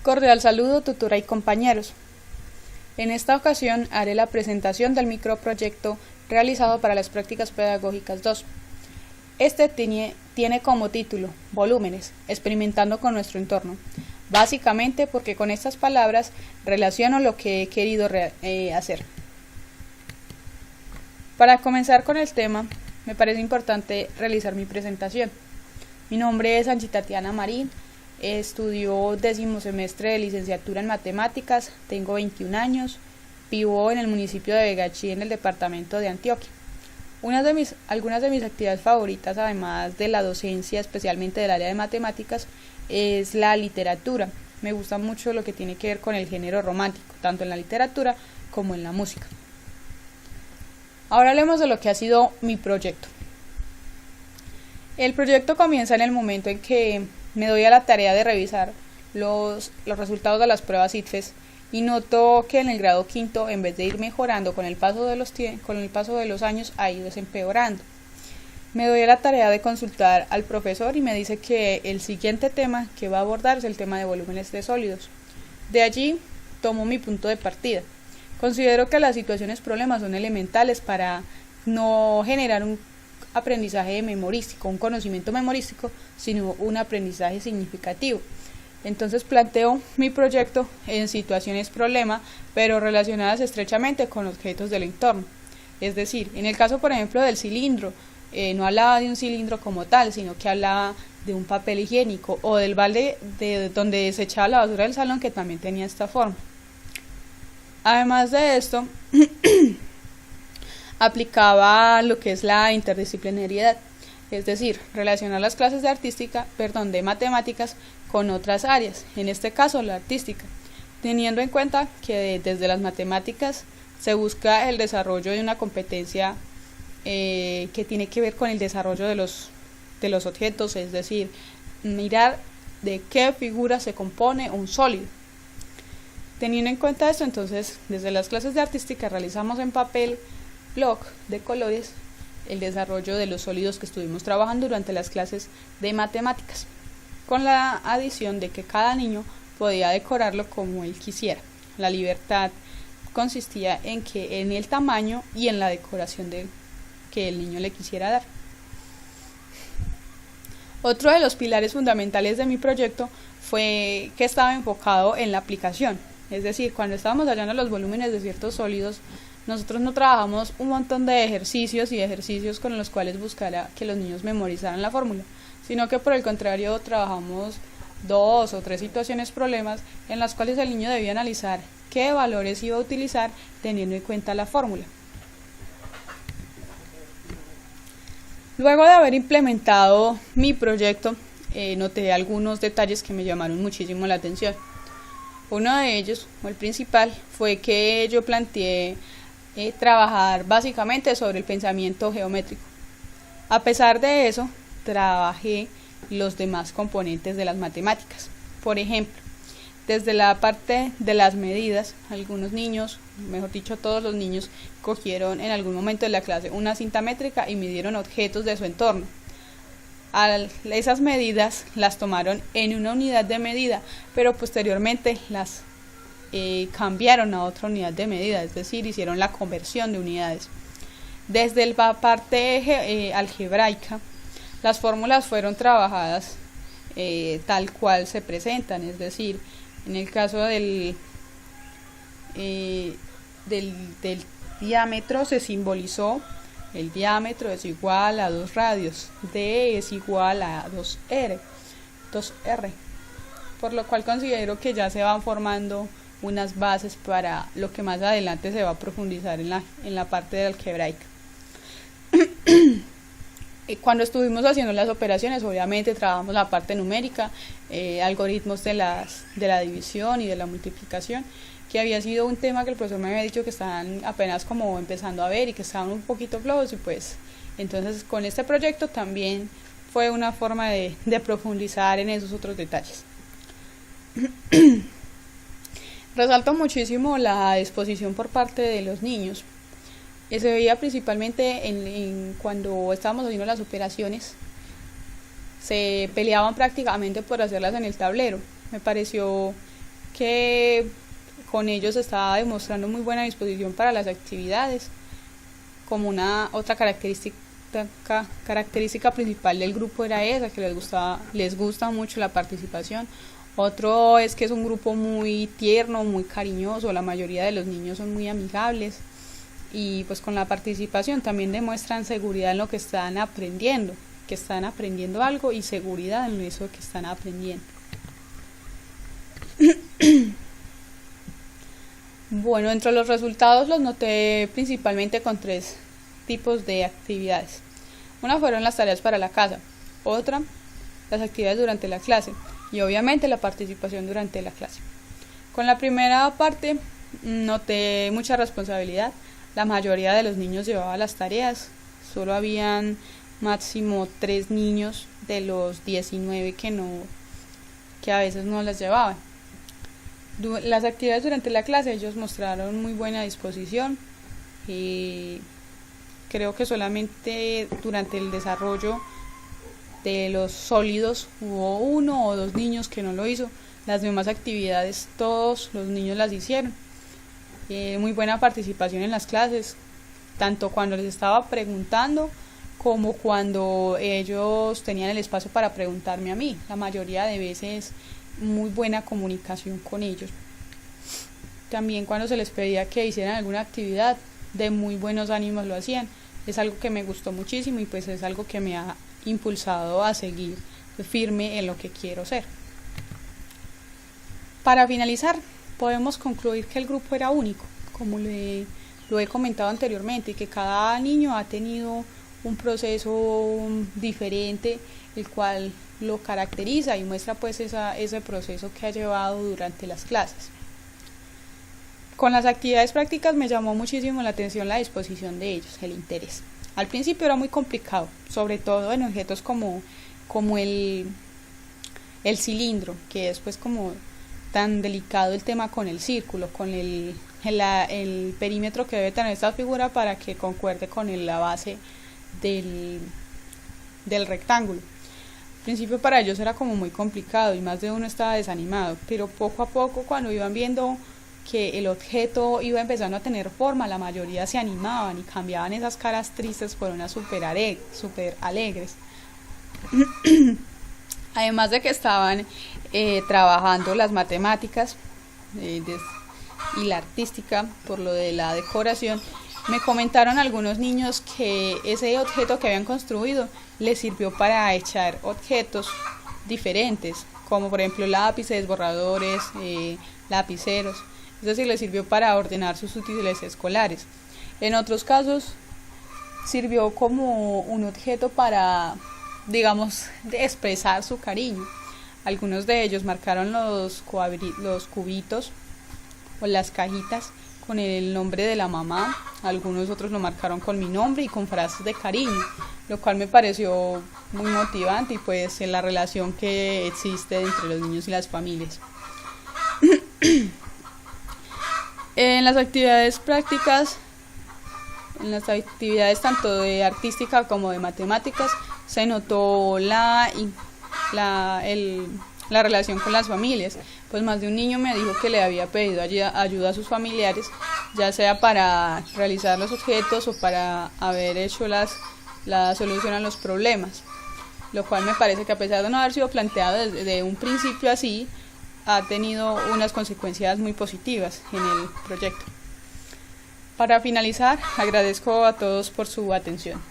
Cordial saludo, tutora y compañeros. En esta ocasión haré la presentación del microproyecto realizado para las prácticas pedagógicas 2. Este tiene como título Volúmenes, experimentando con nuestro entorno. Básicamente porque con estas palabras relaciono lo que he querido hacer. Para comenzar con el tema, me parece importante realizar mi presentación. Mi nombre es Angie Tatiana Marín, estudio 10º semestre de licenciatura en matemáticas, tengo 21 años, vivo en el municipio de Vegachí, en el departamento de Antioquia. Algunas de mis actividades favoritas, además de la docencia, especialmente del área de matemáticas, es la literatura. Me gusta mucho lo que tiene que ver con el género romántico, tanto en la literatura como en la música. Ahora hablemos de lo que ha sido mi proyecto. El proyecto comienza en el momento en que me doy a la tarea de revisar los resultados de las pruebas ICFES y noto que en el grado quinto, en vez de ir mejorando con el paso de los años, ha ido empeorando. Me doy a la tarea de consultar al profesor y me dice que el siguiente tema que va a abordar es el tema de volúmenes de sólidos. De allí tomo mi punto de partida. Considero que las situaciones problemas son elementales para no generar un aprendizaje memorístico, un conocimiento memorístico, sino un aprendizaje significativo. Entonces planteo mi proyecto en situaciones problema, pero relacionadas estrechamente con objetos del entorno. Es decir, en el caso, por ejemplo, del cilindro, no hablaba de un cilindro como tal, sino que hablaba de un papel higiénico o del balde de donde se echaba la basura del salón, que también tenía esta forma. Además de esto, aplicaba lo que es la interdisciplinariedad, es decir, relacionar las clases de matemáticas con otras áreas, en este caso la artística, teniendo en cuenta que desde las matemáticas se busca el desarrollo de una competencia que tiene que ver con el desarrollo de los objetos, es decir, mirar de qué figura se compone un sólido. Teniendo en cuenta esto, entonces, desde las clases de artística realizamos en papel bloc de colores el desarrollo de los sólidos que estuvimos trabajando durante las clases de matemáticas, con la adición de que cada niño podía decorarlo como él quisiera. La libertad consistía en el tamaño y en la decoración que el niño le quisiera dar. Otro de los pilares fundamentales de mi proyecto fue que estaba enfocado en la aplicación, es decir, cuando estábamos hallando los volúmenes de ciertos sólidos, nosotros no trabajamos un montón de ejercicios con los cuales buscara que los niños memorizaran la fórmula, sino que por el contrario trabajamos 2 o 3 situaciones problemas en las cuales el niño debía analizar qué valores iba a utilizar teniendo en cuenta la fórmula. Luego de haber implementado mi proyecto, noté algunos detalles que me llamaron muchísimo la atención. Uno de ellos, o el principal, fue que yo planteé trabajar básicamente sobre el pensamiento geométrico. A pesar de eso, trabajé los demás componentes de las matemáticas. Por ejemplo, desde la parte de las medidas, algunos niños, mejor dicho todos los niños, cogieron en algún momento de la clase una cinta métrica y midieron objetos de su entorno. Esas medidas las tomaron en una unidad de medida, pero posteriormente las cambiaron a otra unidad de medida, es decir, hicieron la conversión de unidades. Desde la parte algebraica, las fórmulas fueron trabajadas tal cual se presentan, es decir, en el caso del diámetro se simbolizó. El diámetro es igual a 2 radios, D es igual a 2R, por lo cual considero que ya se van formando unas bases para lo que más adelante se va a profundizar en la parte de algebraica. Cuando estuvimos haciendo las operaciones, obviamente trabajamos la parte numérica, algoritmos de la división y de la multiplicación, que había sido un tema que el profesor me había dicho que estaban apenas como empezando a ver y que estaban un poquito flojos, y pues entonces con este proyecto también fue una forma de profundizar en esos otros detalles. Resalto muchísimo la disposición por parte de los niños. Se veía principalmente en cuando estábamos haciendo las operaciones, se peleaban prácticamente por hacerlas en el tablero. Me pareció que con ellos estaba demostrando muy buena disposición para las actividades. Como una otra característica principal del grupo era esa, que les gusta mucho la participación. Otro es que es un grupo muy tierno, muy cariñoso, la mayoría de los niños son muy amigables y pues con la participación también demuestran seguridad en lo que están aprendiendo, que están aprendiendo algo y seguridad en eso que están aprendiendo. Bueno, entre los resultados los noté principalmente con 3 tipos de actividades. Una fueron las tareas para la casa, otra las actividades durante la clase y obviamente la participación durante la clase. Con la primera parte noté mucha responsabilidad. La mayoría de los niños llevaba las tareas, solo habían máximo 3 niños de los 19 que a veces no las llevaban. Las actividades durante la clase ellos mostraron muy buena disposición y creo que solamente durante el desarrollo de los sólidos hubo 1 o 2 niños que no lo hizo. Las demás actividades todos los niños las hicieron. Muy buena participación en las clases, tanto cuando les estaba preguntando como cuando ellos tenían el espacio para preguntarme a mí. La mayoría de veces muy buena comunicación con ellos. También cuando se les pedía que hicieran alguna actividad, de muy buenos ánimos lo hacían. Es algo que me gustó muchísimo y pues es algo que me ha impulsado a seguir firme en lo que quiero ser. Para finalizar, podemos concluir que el grupo era único, como lo he comentado anteriormente, y que cada niño ha tenido un proceso diferente, el cual lo caracteriza y muestra pues ese proceso que ha llevado durante las clases. Con las actividades prácticas me llamó muchísimo la atención la disposición de ellos, el interés. Al principio era muy complicado, sobre todo en objetos como el cilindro, que es pues como tan delicado el tema con el círculo, con el perímetro que debe tener esta figura para que concuerde con la base del rectángulo. Al principio para ellos era como muy complicado y más de uno estaba desanimado, pero poco a poco cuando iban viendo que el objeto iba empezando a tener forma, la mayoría se animaban y cambiaban esas caras tristes por unas súper alegres. Además de que estaban trabajando las matemáticas y la artística por lo de la decoración, me comentaron algunos niños que ese objeto que habían construido les sirvió para echar objetos diferentes, como por ejemplo lápices, borradores, lapiceros. Es decir, les sirvió para ordenar sus útiles escolares. En otros casos sirvió como un objeto para, digamos, expresar su cariño. Algunos de ellos marcaron los cubitos o las cajitas con el nombre de la mamá, algunos otros lo marcaron con mi nombre y con frases de cariño, lo cual me pareció muy motivante y pues en la relación que existe entre los niños y las familias. En las actividades prácticas, en las actividades tanto de artística como de matemáticas, se notó la relación con las familias, pues más de un niño me dijo que le había pedido ayuda a sus familiares, ya sea para realizar los objetos o para haber hecho la solución a los problemas, lo cual me parece que a pesar de no haber sido planteado desde un principio así, ha tenido unas consecuencias muy positivas en el proyecto. Para finalizar, agradezco a todos por su atención.